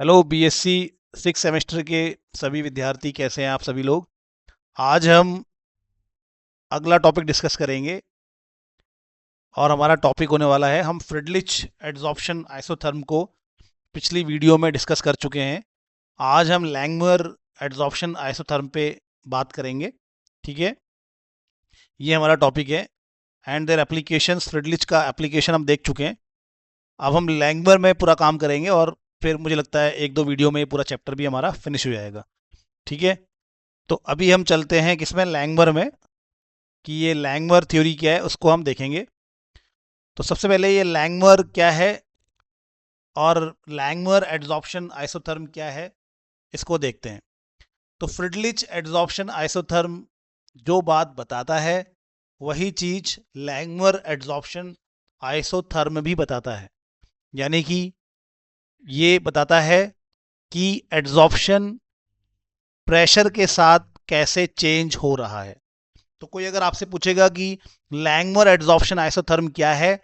Hello BSc 6 semester के सभी विद्यार्थी, कैसे हैं आप सभी लोग। आज हम अगला टॉपिक डिस्कस करेंगे और हमारा टॉपिक होने वाला है, हम फ्रिडलिच एड्सॉर्प्शन आइसोथर्म को पिछली वीडियो में डिस्कस कर चुके हैं। आज हम लैंगमुयर एड्सॉर्प्शन आइसोथर्म पे बात करेंगे। ठीक है, ये हमारा टॉपिक है एंड देयर एप्लीकेशंस। फ्रिडलिच का एप्लीकेशन हम देख चुके हैं। अब हम लैंगमुयर में पूरा काम करेंगे और फिर मुझे लगता है एक दो वीडियो में ये पूरा चैप्टर भी हमारा फिनिश हो जाएगा। ठीक है, तो अभी हम चलते हैं किसमें, लैंगमुयर में, कि ये लैंगमुयर थ्योरी क्या है उसको हम देखेंगे। तो सबसे पहले ये लैंगमुयर क्या है और लैंगमुयर एड्सॉर्प्शन आइसोथर्म क्या है, इसको देखते हैं। तो फ्रिडलिच एड्सॉर्प्शन आइसोथर्म जो बात बताता है वही चीज लैंगमुयर एड्सॉर्प्शन आइसोथर्म भी बताता है। यानी कि ये बताता है कि एड्सॉर्प्शन प्रेशर के साथ कैसे चेंज हो रहा है। तो कोई अगर आपसे पूछेगा कि लैंगमुयर एड्सॉर्प्शन आइसोथर्म क्या है,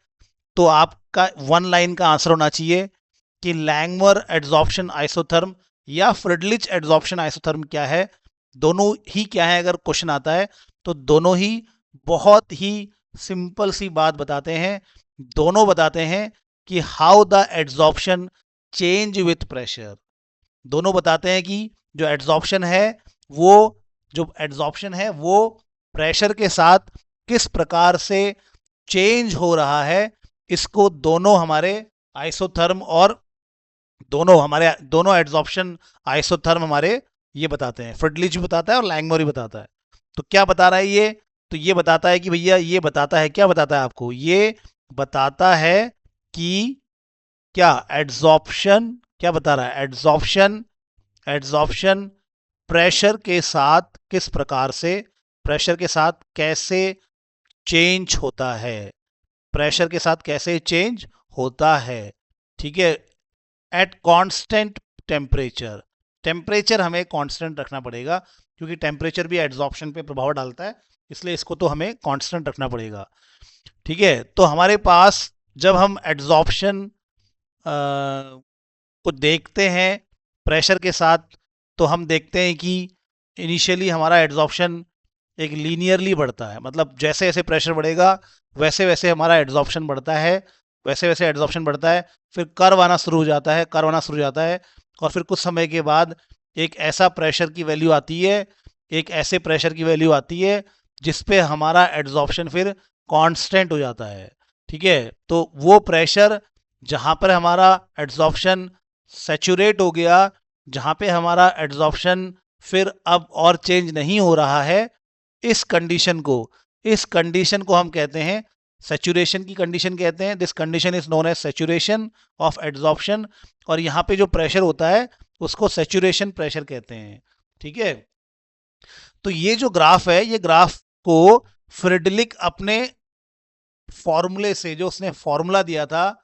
तो आपका वन लाइन का आंसर होना चाहिए कि लैंगमुयर एड्सॉर्प्शन आइसोथर्म या फ्रिडलिच एड्सॉर्प्शन आइसोथर्म क्या है। दोनों ही क्या है, अगर क्वेश्चन आता है तो दोनों ही बहुत ही सिंपल सी बात बताते हैं। दोनों बताते हैं कि how the adsorption change with pressure. दोनों बताते हैं कि जो एड्सॉर्प्शन है वो प्रेशर के साथ किस प्रकार से चेंज हो रहा है। इसको दोनों हमारे आइसोथर्म और दोनों एड्सॉर्प्शन आइसोथर्म हमारे ये बताते हैं। फ्रिडलिच भी बताता है और लैंगमुयर भी बताता है। तो क्या बता रहा है ये, तो ये बताता है कि भैया, ये बताता है, क्या बताता है आपको, ये बताता है कि क्या एड्सॉर्प्शन, क्या बता रहा है, एड्सॉर्प्शन प्रेशर के साथ किस प्रकार से, प्रेशर के साथ कैसे चेंज होता है, प्रेशर के साथ कैसे चेंज होता है। ठीक है, एट कांस्टेंट टेम्परेचर। टेम्परेचर हमें कांस्टेंट रखना पड़ेगा क्योंकि टेम्परेचर भी एड्सॉर्प्शन पे प्रभाव डालता है, इसलिए इसको तो हमें कांस्टेंट रखना पड़ेगा। ठीक है, तो हमारे पास जब हम एड्सॉर्प्शन को देखते हैं प्रेशर के साथ, तो हम देखते हैं कि इनिशियली हमारा एड्सॉर्प्शन एक लीनियरली बढ़ता है। मतलब जैसे जैसे प्रेशर बढ़ेगा वैसे वैसे हमारा एड्सॉर्प्शन बढ़ता है, वैसे वैसे एड्सॉर्प्शन बढ़ता है, फिर कर्व आना शुरू हो जाता है, कर्व आना शुरू हो जाता है, और फिर कुछ समय के बाद एक ऐसा प्रेशर की वैल्यू आती है, एक ऐसे प्रेशर की वैल्यू आती है जिस पे हमारा एड्सॉर्प्शन फिर कांस्टेंट हो जाता है। ठीक है, तो वो प्रेशर जहां पर हमारा एड्सॉर्प्शन सैचुरेट हो गया, जहां पे हमारा एड्सॉर्प्शन फिर अब और चेंज नहीं हो रहा है, इस कंडीशन को हम कहते हैं सैचुरेशन की कंडीशन कहते हैं। This condition is known as saturation of adsorption. और यहाँ पे जो प्रेशर होता है उसको सैचुरेशन प्रेशर कहते हैं। ठीक है, तो ये जो ग्राफ है, ये ग्राफ को फ्रिडलिक अपने फॉर्मूले से, जो उसने फॉर्मूला दिया था,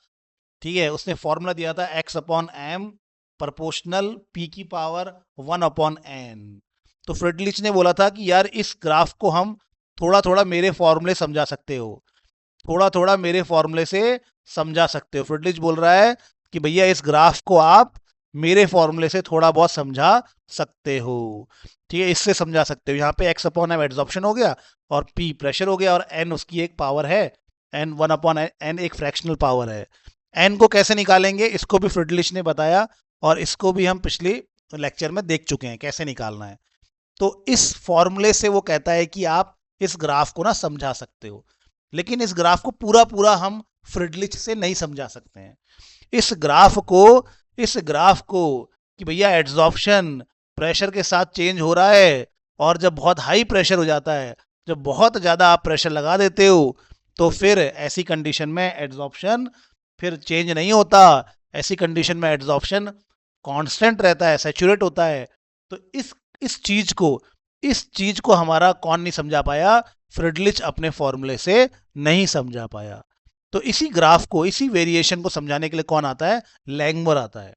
ठीक है, उसने फॉर्मूला दिया था x upon M proportional p की पावर 1 अपॉन n। तो फ्रिडलिच ने बोला था कि यार इस ग्राफ को हम थोड़ा थोड़ा मेरे फॉर्मूले समझा सकते हो, थोड़ा थोड़ा मेरे फॉर्मूले से समझा सकते हो। फ्रिडलिच बोल रहा है कि भैया इस ग्राफ को आप मेरे फॉर्मूले से थोड़ा बहुत समझा सकते हो। ठीक है, इससे समझा सकते हो। यहाँ पे x अपॉन एम एड्सॉर्प्शन हो गया और p प्रेशर हो गया और n उसकी एक पावर है, n 1 अपॉन n एक फ्रैक्शनल पावर है। n को कैसे निकालेंगे इसको भी फ्रिडलिच ने बताया और इसको भी हम पिछले लेक्चर में देख चुके हैं कैसे निकालना है। तो इस फॉर्मूले से वो कहता है कि आप इस ग्राफ को ना समझा सकते हो, लेकिन इस ग्राफ को पूरा पूरा हम फ्रिडलिच से नहीं समझा सकते हैं। इस ग्राफ को कि भैया एड्सॉर्प्शन प्रेशर के साथ चेंज हो रहा है, और जब बहुत हाई प्रेशर हो जाता है, जब बहुत ज़्यादा आप प्रेशर लगा देते हो, तो फिर ऐसी कंडीशन में एड्सॉर्प्शन फिर चेंज नहीं होता। ऐसी कंडीशन में एड्सॉर्प्शन कांस्टेंट रहता है, सैचुरेट होता है। तो इस चीज को हमारा कौन नहीं समझा पाया, फ्रिडलिच अपने फॉर्मूले से नहीं समझा पाया। तो इसी ग्राफ को, इसी वेरिएशन को समझाने के लिए कौन आता है, लैंगमुयर आता है।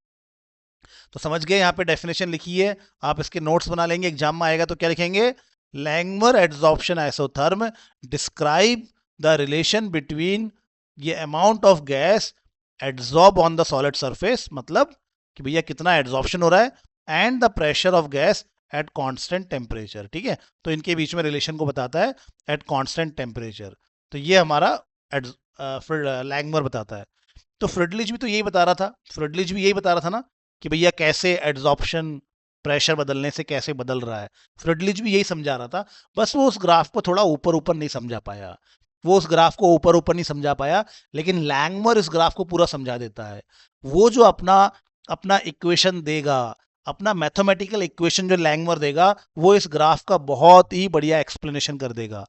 तो समझ गए, यहाँ पे डेफिनेशन लिखी है, आप इसके नोट्स बना लेंगे, एग्जाम में आएगा तो क्या लिखेंगे, Langmuir adsorption isotherm describe the relation between ये amount of gas adsorb on the solid surface, मतलब कि भैया कितना एड्जॉर्प्शन हो रहा है and the pressure of gas at constant temperature, ठीक है। तो इनके बीच में रिलेशन को बताता है एट कांस्टेंट टेम्परेचर। तो ये हमारा फिर लैंगमर बताता है। तो फ्रिडलिच भी तो यही बता रहा था, फ्रिडलिच भी यही बता रहा था ना कि भैया कैसे एड्जॉर्प्शन प्रेशर बदलने से कैसे बदल रहा है। फ्रिडलिच भी यही समझा रहा था, बस वो उस ग्राफ को थोड़ा ऊपर ऊपर नहीं समझा पाया, वो उस ग्राफ को ऊपर ऊपर नहीं समझा पाया, लेकिन लैंगमर इस ग्राफ को पूरा समझा देता है। वो जो अपना अपना इक्वेशन देगा, अपना मैथमेटिकल इक्वेशन जो लैंगमर देगा, वो इस ग्राफ का बहुत ही बढ़िया एक्सप्लेनेशन कर देगा।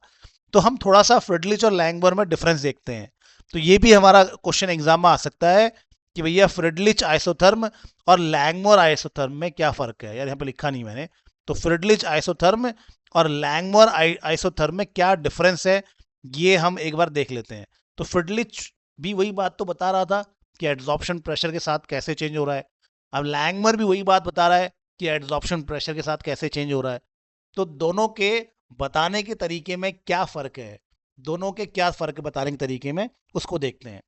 तो हम थोड़ा सा फ्रिडलिच और लैंगमर में डिफरेंस देखते हैं। तो ये भी हमारा क्वेश्चन एग्जाम में आ सकता है कि भैया फ्रिडलिच आइसोथर्म और लैंगमर आइसोथर्म में क्या फर्क है। यार यहाँ पे लिखा नहीं मैंने। तो फ्रिडलिच आइसोथर्म और लैंगमर आइसोथर्म में क्या डिफरेंस है, ये हम एक बार देख लेते हैं। तो फ्रिडलिच भी वही बात तो बता रहा था कि एड्जॉर्प्शन प्रेशर के साथ कैसे चेंज हो रहा है। अब लैंगमर भी वही बात बता रहा है कि एड्जॉर्प्शन प्रेशर के साथ कैसे चेंज हो रहा है। तो दोनों के बताने के तरीके में क्या फर्क है, दोनों के क्या फर्क है बताने के तरीके में, उसको देखते हैं।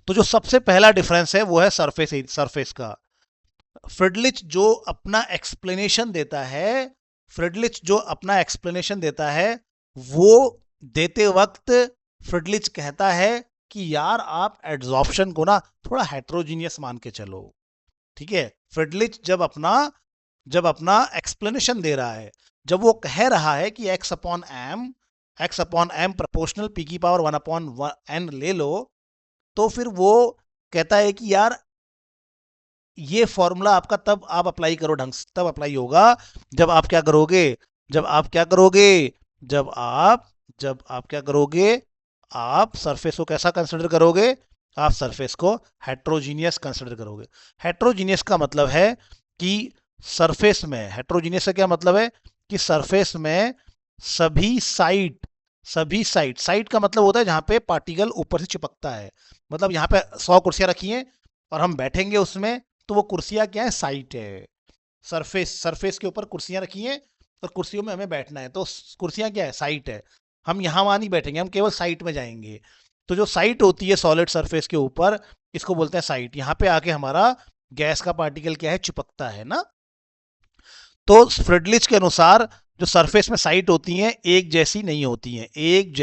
तो जो सबसे पहला डिफरेंस है वो है सरफेस का। फ्रिडलिच जो अपना एक्सप्लेनेशन देता है, फ्रिडलिच जो अपना एक्सप्लेनेशन देता है, वो देते वक्त फ्रिडलिच कहता है कि यार आप एड्जॉर्प्शन को ना थोड़ा हेट्रोजीनियस मान के चलो, ठीक है। फ्रिडलिच जब अपना एक्सप्लेनेशन दे रहा है, जब वो कह रहा है कि X upon M proportional P की पावर 1/n ले लो, तो फिर वो कहता है कि यार ये फॉर्मूला आपका तब आप अप्लाई करो ढंग से, तब अप्लाई होगा जब आप क्या करोगे, जब आप क्या करोगे, जब आप क्या करोगे, आप सरफेस को कैसा कंसिडर करोगे, आप सरफेस को हेट्रोजीनियस कंसिडर करोगे। हेट्रोजीनियस का मतलब है कि सरफेस में, हेट्रोजीनियस का क्या मतलब है कि सरफेस में सभी साइड का मतलब होता है जहां पे पार्टिकल ऊपर से चिपकता है। मतलब यहाँ पे 100 कुर्सियां रखी हैं और हम बैठेंगे उसमें, तो वो कुर्सियां क्या है, साइट है। सरफेस के ऊपर कुर्सियां रखी हैं और कुर्सियों में हमें बैठना है, तो कुर्सियां क्या है, साइट है। हम यहाँ वहाँ नहीं बैठेंगे, हम केवल साइट में जाएंगे। तो जो साइट होती है सॉलिड सरफेस के ऊपर, इसको बोलते हैं साइट। यहाँ पे आके हमारा गैस का पार्टिकल क्या है, चिपकता है ना। तो फ्रिडलिच के अनुसार जो सरफेस में साइट होती हैं एक जैसी नहीं होती हैं, एक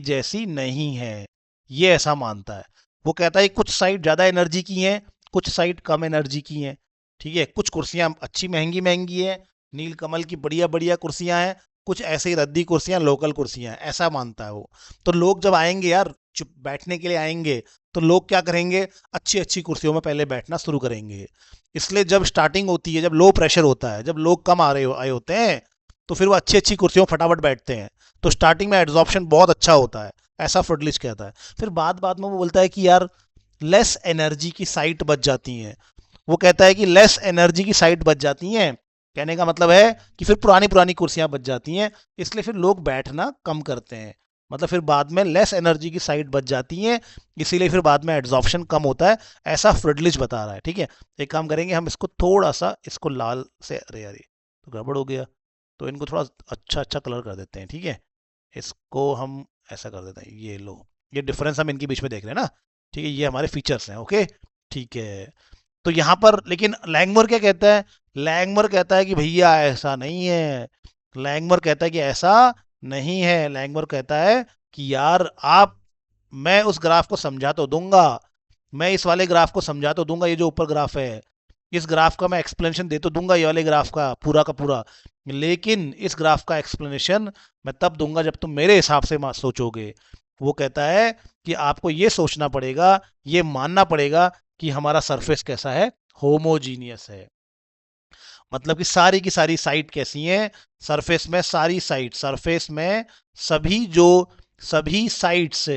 जैसी नहीं है, ये ऐसा मानता है। वो कहता है कुछ साइट ज़्यादा एनर्जी की हैं, कुछ साइट कम एनर्जी की हैं, ठीक है। कुछ कुर्सियां अच्छी महंगी महंगी हैं, नीलकमल की बढ़िया बढ़िया कुर्सियां हैं, कुछ ऐसे ही रद्दी कुर्सियां, लोकल कुर्सियां हैं, ऐसा मानता है वो। तो लोग जब आएंगे यार, चुप बैठने के लिए आएंगे, तो लोग क्या करेंगे, अच्छी अच्छी कुर्सियों में पहले बैठना शुरू करेंगे। इसलिए जब स्टार्टिंग होती है, जब लो प्रेशर होता है, जब लोग कम आए होते हैं, तो फिर वो अच्छी अच्छी कुर्सियों में फटाफट बैठते हैं। तो स्टार्टिंग में एड्जॉर्प्शन बहुत अच्छा होता है, ऐसा फ्रिडलिच कहता है। फिर बाद में वो बोलता है कि यार लेस एनर्जी की साइट बच जाती हैं। वो कहता है कि लेस एनर्जी की साइट बच जाती हैं, कहने का मतलब है कि फिर पुरानी पुरानी कुर्सियां बच जाती हैं, इसलिए फिर लोग बैठना कम करते हैं। मतलब फिर बाद में लेस एनर्जी की साइट बच जाती हैं, इसीलिए फिर बाद में एड्जॉर्प्शन कम होता है, ऐसा फ्रिडलिच बता रहा है, ठीक है। एक काम करेंगे, हम इसको थोड़ा सा इसको लाल से, अरे यार तो गड़बड़ हो गया, तो इनको थोड़ा अच्छा अच्छा कलर कर देते हैं, ठीक है। इसको हम ऐसा कर देते हैं, ये लो, ये डिफरेंस हम इनके बीच में देख रहे हैं ना, ठीक है। ये हमारे फीचर्स हैं, ओके, ठीक है। तो यहाँ पर लेकिन लैंगमर क्या कहता है, लैंगमर कहता है कि भैया ऐसा नहीं है, लैंगमर कहता है कि ऐसा नहीं है। लैंगमर कहता है कि यार आप, मैं उस ग्राफ को समझा तो दूंगा, मैं इस वाले ग्राफ को समझा तो दूंगा, ये जो ऊपर ग्राफ है, इस ग्राफ का मैं एक्सप्लेनेशन दे तो दूंगा, ये वाले ग्राफ का पूरा, लेकिन इस ग्राफ का एक्सप्लेनेशन मैं तब दूंगा जब तुम मेरे हिसाब से सोचोगे। वो कहता है कि आपको ये सोचना पड़ेगा, ये मानना पड़ेगा कि हमारा सरफेस कैसा है, होमोजीनियस है। मतलब कि सारी की सारी साइट कैसी हैं, सरफेस में सारी साइट, सरफेस में सभी जो सभी साइट्स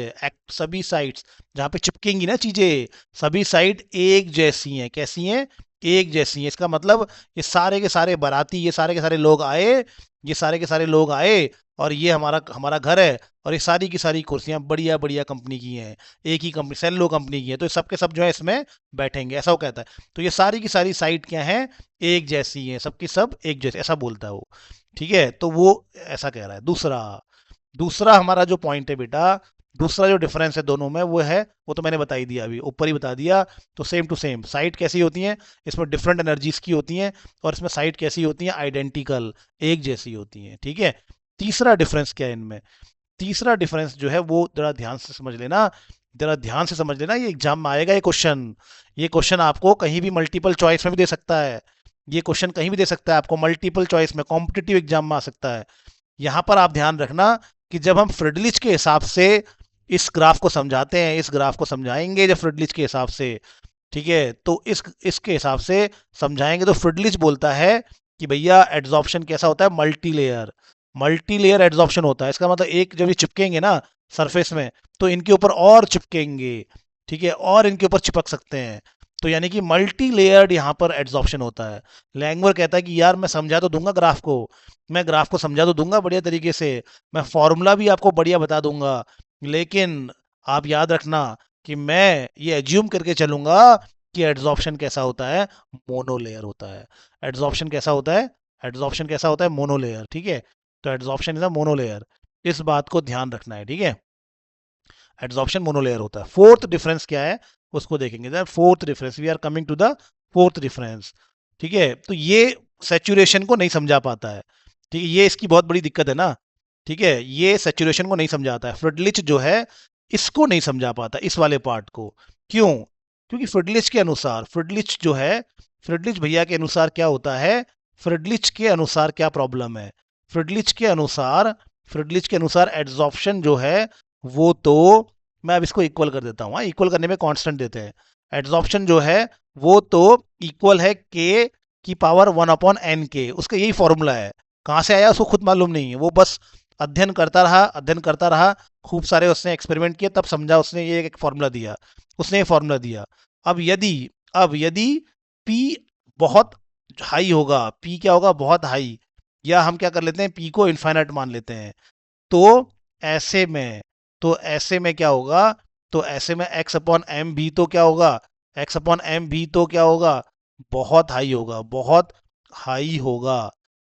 जहां पे चिपकेंगी ना चीजें, सभी साइट एक जैसी हैं। कैसी हैं, एक जैसी हैं। इसका मतलब ये सारे के सारे बाराती, ये सारे के सारे लोग आए, ये सारे के सारे लोग आए और ये हमारा हमारा घर है, और ये सारी की सारी कुर्सियां बढ़िया बढ़िया कंपनी की हैं, एक ही कंपनी सेल्लो कंपनी की है, तो सब के सब जो है इसमें बैठेंगे, ऐसा वो कहता है। तो ये सारी की सारी साइट क्या है, एक जैसी है, सबकी सब एक जैसी, ऐसा बोलता है वो, ठीक है। तो वो ऐसा कह रहा है। दूसरा हमारा जो पॉइंट है बेटा, दूसरा जो डिफरेंस है दोनों में वो तो मैंने बता ही दिया, अभी ऊपर ही बता दिया। तो सेम टू सेम साइट कैसी होती हैं, इसमें डिफरेंट एनर्जीज की होती हैं, और इसमें साइट कैसी होती हैं, आइडेंटिकल, एक जैसी होती हैं, ठीक है। तीसरा डिफरेंस क्या है इनमें, तीसरा डिफरेंस जो है वो जरा ध्यान से समझ लेना, जरा ध्यान से समझ लेना, ये एग्जाम में आएगा ये क्वेश्चन आपको कहीं भी मल्टीपल चॉइस में भी दे सकता है, ये क्वेश्चन कहीं भी दे सकता है आपको, मल्टीपल चॉइस में कॉम्पिटिटिव एग्जाम में आ सकता है। यहाँ पर आप ध्यान रखना कि जब हम फ्रिडलिच के हिसाब से इस ग्राफ को समझाते हैं, इस ग्राफ को समझाएंगे जब फ्रिडलिच के हिसाब से, ठीक है, तो इसके हिसाब से समझाएंगे तो फ्रिडलिच बोलता है कि भैया एड्सॉर्प्शन कैसा होता है, मल्टी लेयर एड्सॉर्प्शन होता है। इसका मतलब एक जब ये चिपकेंगे ना सरफेस में, तो इनके ऊपर और चिपकेंगे, ठीक है, और इनके ऊपर चिपक सकते हैं, तो यानी कि मल्टी लेयर्ड यहाँ पर एड्सॉर्प्शन होता है। लैंगवर कहता है कि यार मैं समझा तो दूंगा ग्राफ को, मैं ग्राफ को समझा तो दूंगा बढ़िया तरीके से, मैं फॉर्मूला भी आपको बढ़िया बता दूंगा, लेकिन आप याद रखना कि मैं ये एज्यूम करके चलूंगा कि एड्सॉर्प्शन कैसा होता है, मोनोलेयर होता है। एड्सॉर्प्शन कैसा होता है, एड्सॉर्प्शन कैसा होता है, मोनोलेयर, ठीक है। तो एड्सॉर्प्शन इज अ मोनोलेयर, इस बात को ध्यान रखना है, ठीक है। एड्सॉर्प्शन मोनोलेयर होता है। फोर्थ डिफरेंस क्या है उसको देखेंगे, fourth difference, we are coming to the fourth difference, ठीक है। तो ये सेचुरेशन को नहीं समझा पाता है, ठीक है, ये इसकी बहुत बड़ी दिक्कत है ना, ठीक है, ये सेचुरेशन को नहीं समझाता है। फ्रिडलिच जो है इसको नहीं समझा पाता, इस वाले पार्ट को। क्यों? क्योंकि फ्रिडलिच के अनुसार, फ्रिडलिच जो है, फ्रिडलिच भैया के अनुसार क्या होता है, फ्रिडलिच के अनुसार क्या प्रॉब्लम है, फ्रिडलिच के अनुसार, फ्रिडलिच के अनुसार एड्सॉर्प्शन जो है वो तो, मैं अब इसको इक्वल कर देता हूँ, इक्वल करने में कांस्टेंट देते हैं। एड्सॉर्प्शन जो है वो तो इक्वल है के की पावर 1/n के, उसका यही फॉर्मूला है। कहाँ से आया उसको खुद मालूम नहीं है, वो बस अध्ययन करता रहा, अध्ययन करता रहा, खूब सारे उसने एक्सपेरिमेंट किए, तब समझा, उसने ये एक फॉर्मूला दिया, उसने ये फॉर्मूला दिया। अब यदि P बहुत हाई होगा, P क्या होगा, बहुत हाई, या हम क्या कर लेते हैं, P को इन्फाइनाइट मान लेते हैं, तो ऐसे में, तो ऐसे में क्या होगा, तो ऐसे में एक्स अपॉन एम भी तो क्या होगा, एक्स अपॉन एम भी तो क्या होगा, बहुत हाई होगा, बहुत हाई होगा,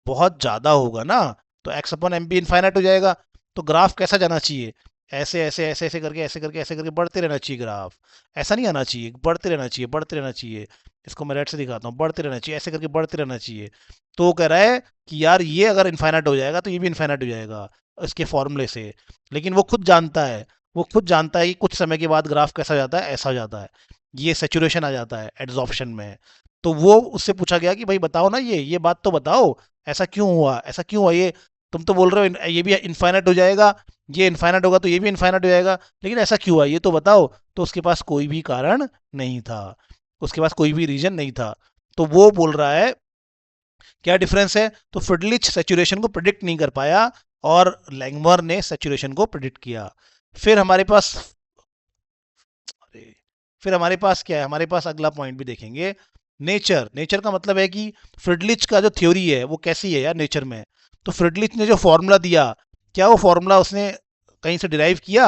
बहुत ज्यादा होगा ना। तो एक्स अपॉन एम भी इन्फाइनाइट हो जाएगा। तो ग्राफ कैसा जाना चाहिए, ऐसे ऐसे ऐसे ऐसे करके, ऐसे करके, ऐसे करके बढ़ते रहना चाहिए ग्राफ, ऐसा नहीं आना चाहिए, बढ़ते रहना चाहिए, बढ़ते रहना चाहिए। इसको मैं रेड से दिखाता हूँ, बढ़ते रहना चाहिए, ऐसे करके बढ़ते रहना चाहिए। तो वो कह रहा है कि यार ये अगर इन्फाइनाइट हो जाएगा तो ये भी इन्फाइनाइट हो जाएगा इसके फॉर्मूले से। लेकिन वो खुद जानता है, वो खुद जानता है कि कुछ समय के बाद ग्राफ कैसा जाता है, ऐसा हो जाता है, ये सेचुरेशन आ जाता है एड्सॉर्प्शन में। तो वो उससे पूछा गया कि भाई बताओ ना, ये बात तो बताओ, ऐसा क्यों हुआ, ऐसा क्यों हुआ, ये तुम तो बोल रहे हो ये भी इन्फाइनाइट हो जाएगा, ये इन्फाइनाइट होगा तो ये भी इन्फाइनाइट हो जाएगा, लेकिन ऐसा क्यों हुआ ये तो बताओ। तो उसके पास कोई भी कारण नहीं था, उसके पास कोई भी रीजन नहीं था। तो वो बोल रहा है क्या डिफरेंस है, तो फ्रिडलिच सैचुरेशन को प्रिडिक्ट नहीं कर पाया और लैंगमर ने सैचुरेशन को प्रिडिक्ट किया। फिर हमारे पास, अरे, फिर हमारे पास क्या है, हमारे पास अगला पॉइंट भी देखेंगे, नेचर। नेचर का मतलब है कि फ्रिडलिच का जो थ्योरी है वो कैसी है यार नेचर में। तो फ्रिडलिच ने जो फॉर्मूला दिया, क्या वो फॉर्मूला उसने कहीं से डिराइव किया,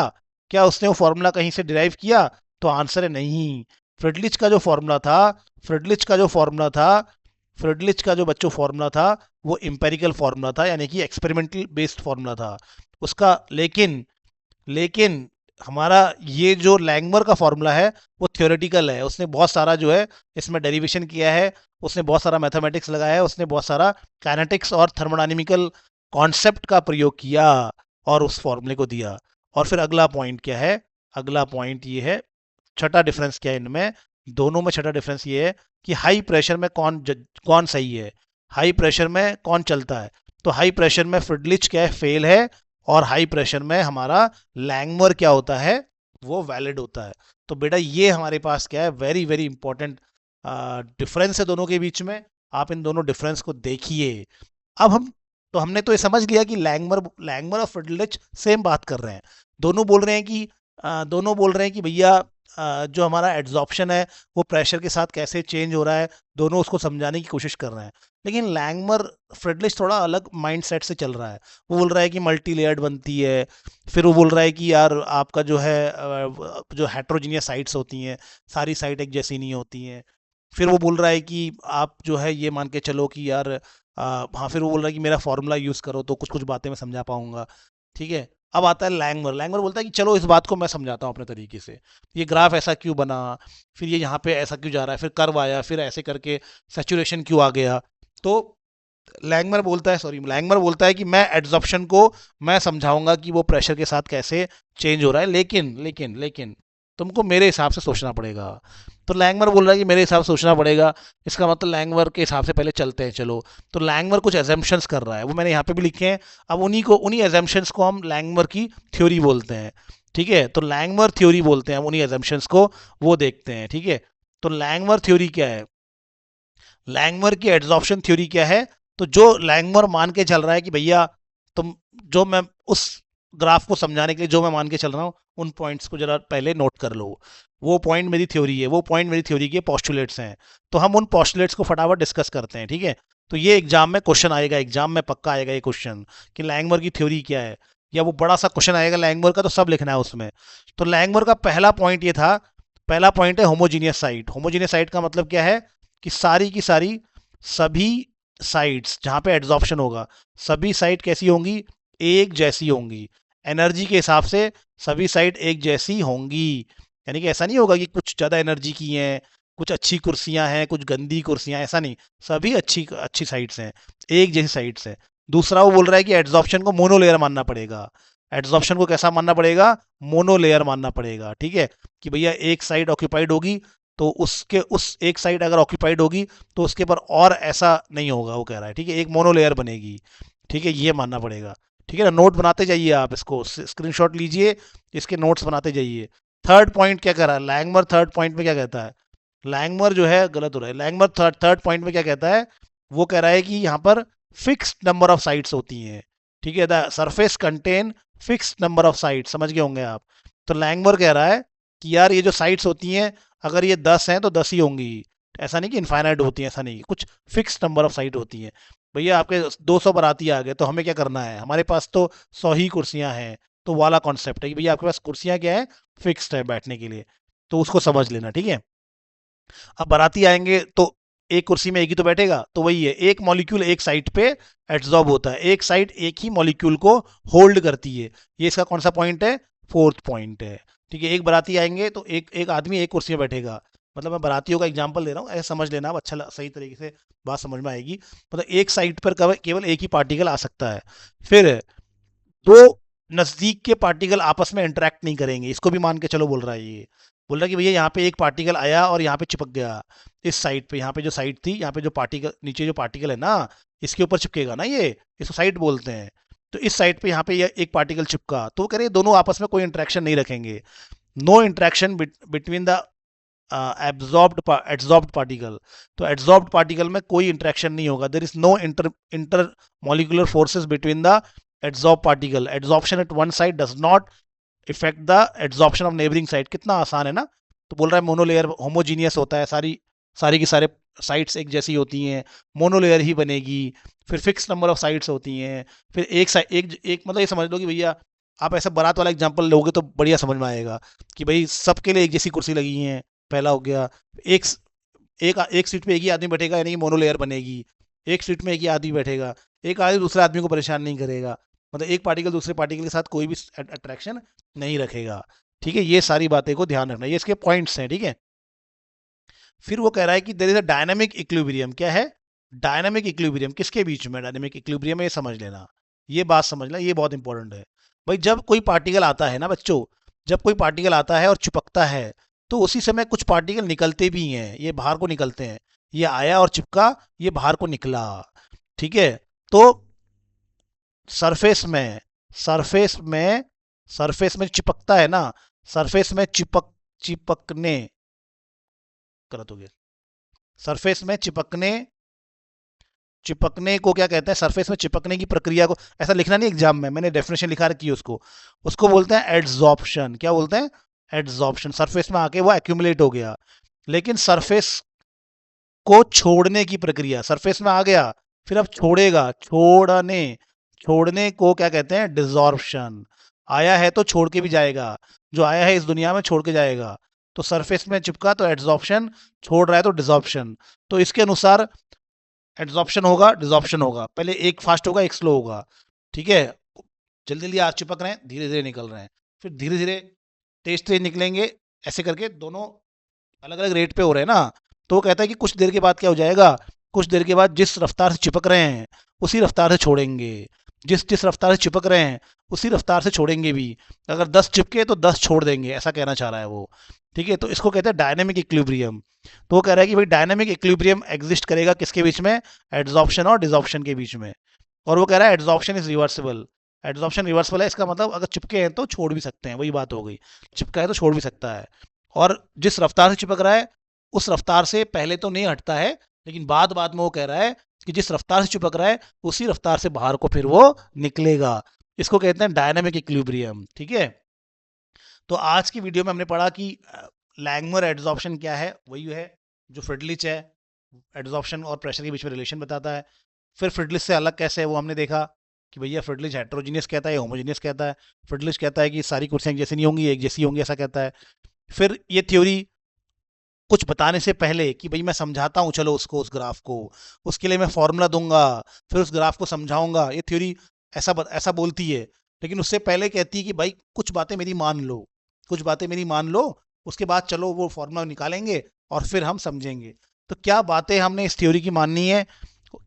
क्या उसने वो फॉर्मूला कहीं से डिराइव किया, तो आंसर है नहीं। फ्रिडलिच का जो फॉर्मूला था, फ्रिडलिच का जो फॉर्मूला था, फ्रिडलिच का जो बच्चों फॉर्मूला था, वो इंपेरिकल फॉर्मूला था, यानी कि एक्सपेरिमेंटल बेस्ड फॉर्मूला था उसका। लेकिन लेकिन हमारा ये जो लैंगमर का फॉर्मूला है वो थ्योरेटिकल है, उसने बहुत सारा जो है इसमें डेरिवेशन किया है, उसने बहुत सारा मैथमेटिक्स लगाया है, उसने बहुत सारा काइनेटिक्स और थर्मोडायनेमिकल कॉन्सेप्ट का प्रयोग किया और उस फॉर्मूले को दिया। और फिर अगला पॉइंट क्या है, अगला पॉइंट ये है, छठा डिफरेंस क्या है इनमें, दोनों में छठा डिफरेंस ये है कि हाई प्रेशर में कौन सही है, हाई प्रेशर में कौन चलता है। तो हाई प्रेशर में फ्रिडलिच क्या है, फेल है, और हाई प्रेशर में हमारा लैंगमर क्या होता है, वो वैलिड होता है। तो बेटा ये हमारे पास क्या है, वेरी वेरी इंपॉर्टेंट डिफरेंस है दोनों के बीच में। आप इन दोनों डिफरेंस को देखिए। अब हम, तो हमने तो ये समझ लिया कि लैंगमर लैंगमर और फ्रिडलिच सेम बात कर रहे हैं, दोनों बोल रहे हैं कि दोनों बोल रहे हैं कि भैया जो हमारा एड्सॉर्प्शन है वो प्रेशर के साथ कैसे चेंज हो रहा है, दोनों उसको समझाने की कोशिश कर रहे हैं। लेकिन लैंगमर, फ्रिडलिच थोड़ा अलग माइंडसेट से चल रहा है। वो बोल रहा है कि मल्टी लेयर्ड बनती है, फिर वो बोल रहा है कि यार आपका जो है जो हेट्रोजीनियस साइट्स होती हैं, सारी साइट एक जैसी नहीं होती हैं। फिर वो बोल रहा है कि आप जो है ये मान के चलो कि यार हाँ, फिर वो बोल रहा है कि मेरा फॉर्मूला यूज़ करो तो कुछ कुछ बातें मैं समझा पाऊंगा, ठीक है। अब आता है लैंगमर। लैंगमर बोलता है कि चलो इस बात को मैं समझाता हूँ अपने तरीके से, ये ग्राफ ऐसा क्यों बना, फिर ये यहाँ पे ऐसा क्यों जा रहा है, फिर कर्व आया, फिर ऐसे करके सैचुरेशन क्यों आ गया। तो लैंगमर बोलता है कि मैं एड्जॉर्प्शन को मैं समझाऊंगा कि वो प्रेशर के साथ कैसे चेंज हो रहा है, लेकिन लेकिन लेकिन तुमको मेरे हिसाब से सोचना पड़ेगा। तो लैंगमर बोल रहा है कि मेरे हिसाब से सोचना पड़ेगा, इसका मतलब लैंगमर के हिसाब से पहले चलते हैं चलो। तो लैंगमर कुछ एजम्पशंस कर रहा है, वो मैंने यहाँ पे भी लिखे हैं। अब उन्हीं एजम्पशंस को हम लैंगमर की थ्योरी बोलते हैं। ठीक है, तो लैंगमर थ्योरी बोलते हैं हम उन्हीं एजम्पशंस को, वो देखते हैं। ठीक है, तो लैंगमर थ्योरी क्या है, लैंगमर की एड्जॉर्प्शन थ्योरी क्या है। तो जो लैंगमर मान के चल रहा है कि भैया तुम, जो मैं उस ग्राफ को समझाने के लिए जो मैं मान के चल रहा हूँ, उन पॉइंट्स को जरा पहले नोट कर लो। वो पॉइंट मेरी थ्योरी है, वो पॉइंट मेरी थ्योरी के पोस्टुलेट्स हैं। तो हम उन पोस्टुलेट्स को फटाफट डिस्कस करते हैं। ठीक है, तो ये एग्जाम में क्वेश्चन आएगा, एग्जाम में पक्का आएगा ये क्वेश्चन कि लैंगमर की थ्योरी क्या है, या वो बड़ा सा क्वेश्चन आएगा लैंगमर का, तो सब लिखना है उसमें। तो लैंगमर का पहला पॉइंट ये था, पहला पॉइंट है होमोजीनियस साइट। होमोजीनियस साइट का मतलब क्या है कि सारी की सारी सभी साइट्स जहां पे एड्जॉर्प्शन होगा, सभी साइट कैसी होंगी, एक जैसी होंगी। एनर्जी के हिसाब से सभी साइट एक जैसी होंगी। यानी कि ऐसा नहीं होगा कि कुछ ज़्यादा एनर्जी की हैं, कुछ अच्छी कुर्सियां हैं, कुछ गंदी कुर्सियां, ऐसा नहीं। सभी अच्छी अच्छी साइट्स हैं, एक जैसी साइट्स हैं। दूसरा वो बोल रहा है कि एड्जॉर्प्शन को मोनोलेयर मानना पड़ेगा। एड्जॉर्प्शन को कैसा मानना पड़ेगा, मोनोलेयर मानना पड़ेगा। ठीक है, कि भैया एक साइड ऑक्यूपाइड होगी, तो उसके उस एक साइड अगर ऑक्यूपाइड होगी तो उसके पर और ऐसा नहीं होगा, वो कह रहा है। ठीक है, एक मोनोलेयर बनेगी। ठीक है, ये मानना पड़ेगा। ठीक है ना, नोट बनाते जाइए आप, इसको स्क्रीनशॉट लीजिए, इसके नोट्स बनाते जाइए। थर्ड पॉइंट क्या कह रहा है लैंगमर, थर्ड पॉइंट में क्या कहता है, लैंगमर जो है गलत हो रहा है। लैंगमर थर्ड थर्ड पॉइंट में क्या कहता है, वो कह रहा है कि यहाँ पर फिक्स्ड नंबर ऑफ साइट्स होती हैं। ठीक है, the surface contain fixed number of sites, समझ गए होंगे आप। तो लैंगमर कह रहा है कि यार ये जो साइट्स होती हैं, अगर ये 10 हैं तो 10 ही होंगी। ऐसा नहीं कि इनफाइनाइट होती हैं, ऐसा नहीं, कुछ फिक्स नंबर ऑफ साइट होती हैं। भैया आपके 200 बाराती आ गए, तो हमें क्या करना है, हमारे पास तो 100 ही कुर्सियां हैं। तो वाला कॉन्सेप्ट है कि भैया आपके पास कुर्सियां क्या है, फिक्स्ड है बैठने के लिए। तो उसको समझ लेना। ठीक है, अब बाराती आएंगे तो एक कुर्सी में एक ही तो बैठेगा, तो वही है, एक मॉलिक्यूल एक साइड पे एड्सॉर्ब होता है, एक साइड एक ही मॉलिक्यूल को होल्ड करती है। ये इसका कौन सा पॉइंट है, फोर्थ पॉइंट है। ठीक है, एक बाराती आएंगे तो एक एक आदमी एक कुर्सी में बैठेगा। मतलब मैं बारातियों का एग्जांपल दे रहा हूँ, ऐसे समझ लेना आप, अच्छा सही तरीके से बात समझ में आएगी। मतलब एक साइड पर केवल एक ही पार्टिकल आ सकता है। फिर दो नजदीक के पार्टिकल आपस में इंटरेक्ट नहीं करेंगे, इसको भी मान के चलो। बोल रहा है ये, बोल रहा है कि भैया यहाँ पे एक पार्टिकल आया और यहाँ पे चिपक गया, इस साइड पे, यहाँ पे जो साइड थी, यहाँ पे जो पार्टिकल, नीचे जो पार्टिकल है ना, इसके ऊपर चिपकेगा ना, ये इसको साइड बोलते हैं। तो इस साइड पे यहाँ पे ये एक पार्टिकल चिपका, तो वो कह रहे दोनों आपस में कोई इंटरेक्शन नहीं रखेंगे। No interaction between the absorbed particle. तो एब्जॉर्ब्ड पार्टिकल में कोई इंटरेक्शन नहीं होगा, there is no inter inter molecular forces between the adsorb particle. Adsorption at one side does not affect the adsorption of neighbouring side. कितना आसान है ना। तो बोल रहा है मोनोलेयर होमोजीनियस होता है, सारी सारी की सारे साइड्स एक जैसी होती हैं, मोनोलेयर ही बनेगी। फिर फिक्स नंबर ऑफ साइड्स होती हैं। फिर एक साइड एक मतलब ये समझ लो कि भैया आप ऐसा बारात वाला एग्जांपल लोगे तो बढ़िया समझ में आएगा कि भाई सबके लिए एक जैसी कुर्सी लगी है, पहला हो गया। एक एक एक सीट पे एक ही आदमी बैठेगा, यानी कि मोनोलेयर बनेगी। एक सीट में एक ही आदमी बैठेगा, एक आदमी दूसरे आदमी को परेशान नहीं करेगा, मतलब एक पार्टिकल दूसरे पार्टिकल के साथ कोई भी अट्रैक्शन नहीं रखेगा। ठीक है, ये सारी बातें को ध्यान रखना, ये इसके पॉइंट्स हैं। ठीक है, फिर वो कह रहा है कि there is a dynamic equilibrium. क्या है, डायनामिक इक्विलिब्रियम, किसके बीच में डायनामिक इक्विलिब्रियम है, ये समझ लेना, ये बात समझ लेना, ये बहुत इंपॉर्टेंट है। भाई जब कोई पार्टिकल आता है ना बच्चों, जब कोई पार्टिकल आता है और चिपकता है, तो उसी समय कुछ पार्टिकल निकलते भी हैं, ये बाहर को निकलते हैं। ये आया और चिपका, ये बाहर को निकला। ठीक है, तो सरफेस में सरफेस में सरफेस में चिपकता है ना, सरफेस में चिपकने, गलत हो गया, सरफेस में चिपकने, चिपकने को क्या कहते हैं, सरफेस में चिपकने की प्रक्रिया को, ऐसा लिखना नहीं एग्जाम में, मैंने डेफिनेशन लिखा रखी है उसको, उसको बोलते हैं एड्सॉर्प्शन। क्या बोलते हैं, एड्सॉर्प्शन। सरफेस में आके वो एक्यूमुलेट हो गया। लेकिन सरफेस को छोड़ने की प्रक्रिया, सरफेस में आ गया फिर अब छोड़ेगा, छोड़ने, छोड़ने को क्या कहते हैं, डिसॉर्प्शन। आया है तो छोड़ के भी जाएगा, जो आया है इस दुनिया में छोड़ के जाएगा। तो सरफेस में चिपका तो एड्सॉर्प्शन, छोड़ रहा है तो डिसॉर्प्शन। तो इसके अनुसार एड्सॉर्प्शन होगा, डिसॉर्प्शन होगा, पहले एक फास्ट होगा एक स्लो होगा। ठीक है, जल्दी जल्दी आज चिपक रहे हैं, धीरे धीरे निकल रहे हैं, फिर धीरे धीरे तेज तेज निकलेंगे, ऐसे करके दोनों अलग अलग रेट पे हो रहे हैं ना। तो वो कहता है कि कुछ देर के बाद क्या हो जाएगा, कुछ देर के बाद जिस रफ्तार से चिपक रहे हैं उसी रफ्तार से छोड़ेंगे, जिस जिस रफ्तार से चिपक रहे हैं उसी रफ्तार से छोड़ेंगे भी। अगर 10 चिपके तो 10 छोड़ देंगे, ऐसा कहना चाह रहा है वो। ठीक है, तो इसको कहते हैं डायनेमिक इक्विलिब्रियम। तो वो कह रहा है कि भाई डायनेमिक इक्विलिब्रियम एग्जिस्ट करेगा किसके बीच में, एड्सॉर्प्शन और डिसॉर्प्शन के बीच में। और वो कह रहा है adsorption is reversible. Adsorption reversible है, इसका मतलब अगर चिपके हैं तो छोड़ भी सकते हैं, वही बात हो गई, चिपका है तो छोड़ भी सकता है। और जिस रफ्तार से चिपक रहा है उस रफ्तार से पहले तो नहीं हटता है, लेकिन बाद बाद में वो कह रहा है कि जिस रफ्तार से चिपक रहा है उसी रफ्तार से बाहर को फिर वो निकलेगा। इसको कहते हैं डायनामिक इक्विलिब्रियम। ठीक है, तो आज की वीडियो में हमने पढ़ा कि लैंगमर एड्सॉर्प्शन क्या है, वही है जो फ्रिडलिच है, एड्सॉर्प्शन और प्रेशर के बीच में रिलेशन बताता है। फिर फ्रिडलिच से अलग कैसे है वो हमने देखा कि भैया फ्रिडलिच हेट्रोजीनियस कहता है, होमोजीनियस कहता है। फ्रिडलिच कहता है कि सारी कुर्सियां एक जैसी नहीं होंगी, एक जैसी होंगी, ऐसा कहता है। फिर ये थ्योरी कुछ बताने से पहले कि भाई मैं समझाता हूँ, चलो उसको, उस ग्राफ को, उसके लिए मैं फॉर्मूला दूंगा, फिर उस ग्राफ को समझाऊंगा, ये थ्योरी ऐसा बोलती है। लेकिन उससे पहले कहती है कि भाई कुछ बातें मेरी मान लो, कुछ बातें मेरी मान लो, उसके बाद चलो वो फॉर्मूला निकालेंगे और फिर हम समझेंगे। तो क्या बातें हमने इस थ्योरी की माननी है,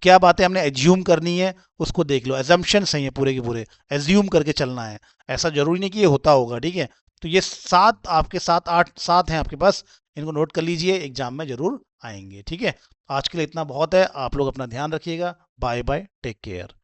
क्या बातें हमने एज्यूम करनी है, उसको देख लो। एजम्पशन सही है, पूरे के पूरे एज्यूम करके चलना है, ऐसा जरूरी नहीं कि ये होता होगा। ठीक है, तो ये 7 आपके 7 8 7 हैं आपके पास, इनको नोट कर लीजिए, एग्जाम में जरूर आएंगे। ठीक है, आज के लिए इतना बहुत है, आप लोग अपना ध्यान रखिएगा। Bye bye, take care.